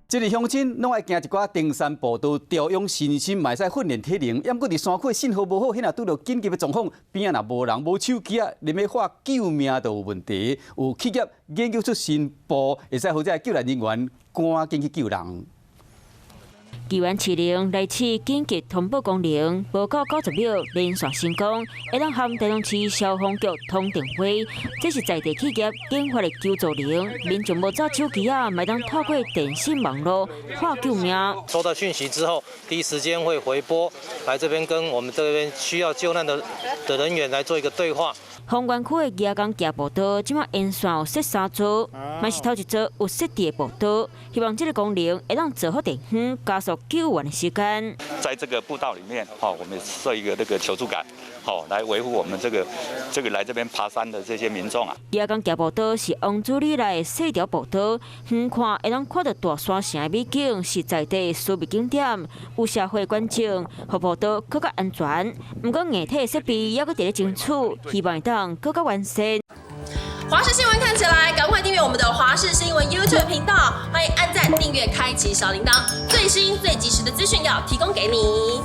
这个乡亲拢爱行一寡登山步道，调养身心，嘛会使训练体能。要毋过伫山区信号无好，迄若拄到紧急的状况，边啊若无人、无手机啊，连要喊救命都有问题。有企业研究出新步，会使好这救援人员赶紧去救人。救援70来自紧急通报功能，无到90秒连续成功，会当和台中市消防局通电话。这是在地企业研发的救助铃，民众无找手机啊，咪当透过电信网络喊救命。收到讯息之后，第一时间会回拨来这边跟我们这边需要救难的人员来做一个对话。丰原区的亚港骑步道，即马沿线有设3组，嘛是头一组有设置的步道，希望这个功能会让做好电远，加速救援的时间。在这个步道里面，我们设一个那个求助杆，来维护我们这个来这边爬山的这些民众啊。亚港骑步道是王子里来的细条步道，远看会当看到大山城的美景，是在地私密景点，有社会观众，互步道更加安全。不过硬体设备还阁伫咧争取，希望会当更加完善。华视新闻看起来，赶快订阅我们的华视新闻 YouTube 频道，欢迎按赞、订阅、开启小铃铛，最新最及时的资讯要提供给你。